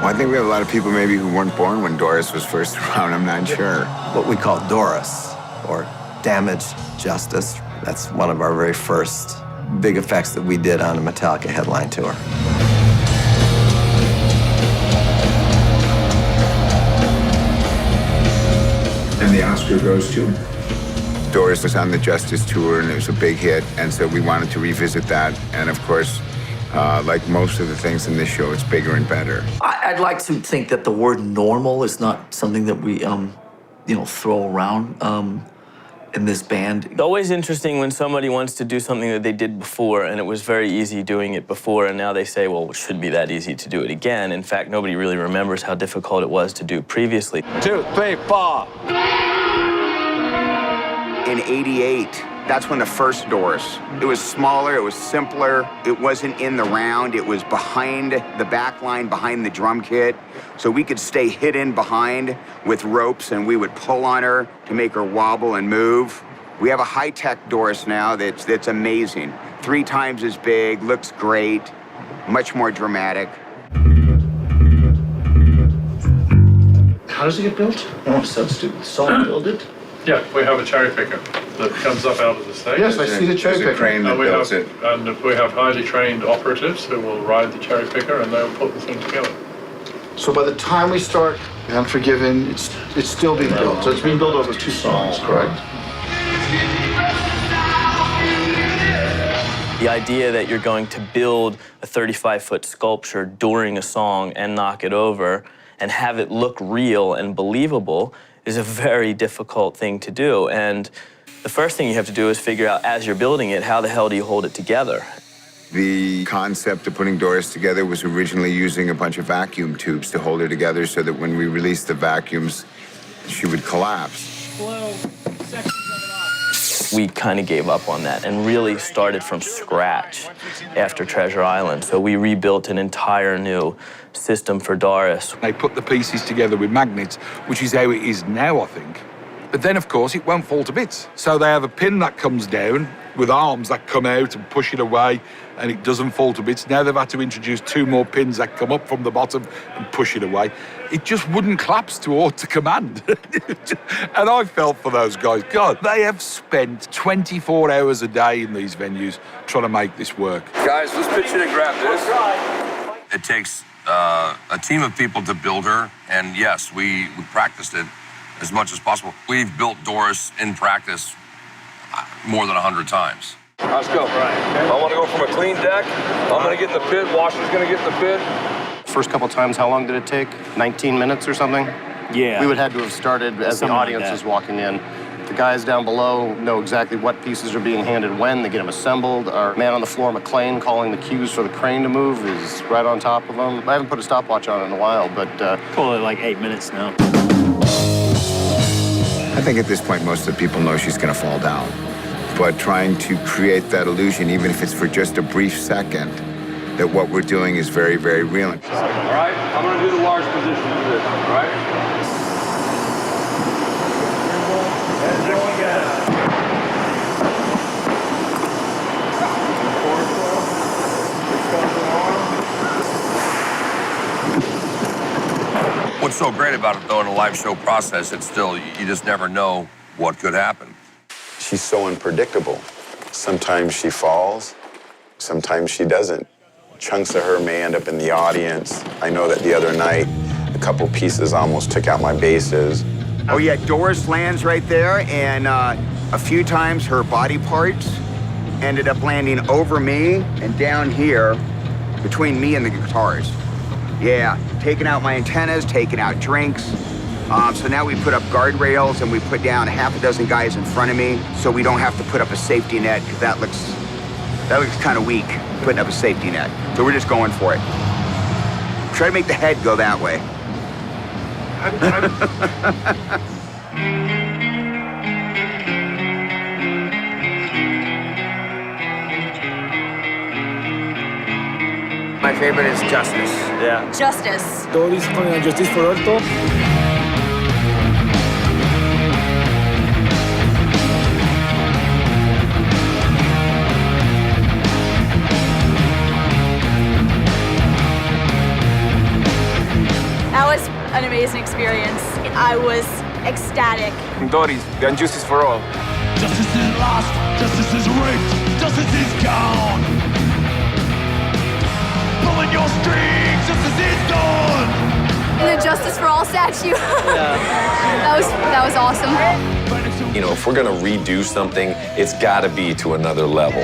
I think we have a lot of people maybe who weren't born when Doris was first around. I'm not sure. What we call Doris, or Damage Justice, that's one of our very first big effects that we did on a Metallica headline tour. And the Oscar goes to? Doris was on the Justice tour, and it was a big hit, and so we wanted to revisit that. And of course, like most of the things in this show, it's bigger and better. I'd like to think that the word normal is not something that we, throw around in this band. It's always interesting when somebody wants to do something that they did before, and it was very easy doing it before, and now they say, well, it shouldn't be that easy to do it again. In fact, nobody really remembers how difficult it was to do previously. 2, 3, 4. In '88, that's when the first Doris. It was smaller, it was simpler, it wasn't in the round, it was behind the back line, behind the drum kit, so we could stay hidden behind with ropes, and we would pull on her to make her wobble and move. We have a high-tech Doris now that's amazing. 3 times as big, looks great, much more dramatic. How does it get built? Oh, substitute. Salt build it? Yeah, we have a cherry picker that comes up out of the stage. Yes, I see the cherry picker. Crane that builds it. And we have highly trained operatives who will ride the cherry picker and they'll put the thing together. So by the time we start Unforgiven, it's still being built. So it's being built over 2 songs, correct? The idea that you're going to build a 35-foot sculpture during a song and knock it over and have it look real and believable is a very difficult thing to do. And the first thing you have to do is figure out, as you're building it, how the hell do you hold it together? The concept of putting Doris together was originally using a bunch of vacuum tubes to hold her together so that when we released the vacuums, she would collapse. We kind of gave up on that and really started from scratch after Treasure Island. So we rebuilt an entire new system for Doris. They put the pieces together with magnets, which is how it is now, I think. But then, of course, it won't fall to bits. So they have a pin that comes down with arms that come out and push it away, and it doesn't fall to bits. Now they've had to introduce 2 more pins that come up from the bottom and push it away. It just wouldn't collapse to auto command. And I felt for those guys. God, they have spent 24 hours a day in these venues trying to make this work. Guys, let's pitch in and grab this. It takes a team of people to build her, and yes, we practiced it as much as possible. We've built Doris in practice more than 100 times. Let's go. I want to go from a clean deck. I'm going to get in the pit. Washer's going to get in the pit. First couple times, how long did it take? 19 minutes or something? Yeah. We would have to have started as the audience was walking in. The guys down below know exactly what pieces are being handed when. They get them assembled. Our man on the floor, McLean, calling the cues for the crane to move, is right on top of them. I haven't put a stopwatch on in a while, but... Probably like 8 minutes now. I think at this point, most of the people know she's going to fall down. But trying to create that illusion, even if it's for just a brief second, that what we're doing is very, very real. All right, I'm going to do the large position of this, all right? What's so great about it, though, in a live show process, it's still, you just never know what could happen. She's so unpredictable. Sometimes she falls, sometimes she doesn't. Chunks of her may end up in the audience. I know that the other night, a couple pieces almost took out my basses. Oh yeah, Doris lands right there, and a few times her body parts ended up landing over me and down here between me and the guitars. Yeah, taking out my antennas, taking out drinks. So now we put up guardrails and we put down half a dozen guys in front of me so we don't have to put up a safety net, because that looks kind of weak, putting up a safety net. So we're just going for it. Try to make the head go that way. My favorite is Justice. Yeah. Justice. Doris con la Justice for Alto. experience. I was ecstatic. Doris, and justice for all. Justice is lost, justice is raped, justice is gone. Pulling your strings, justice is done. The Justice for All statue. that was awesome. You know, if we're gonna redo something, it's gotta be to another level.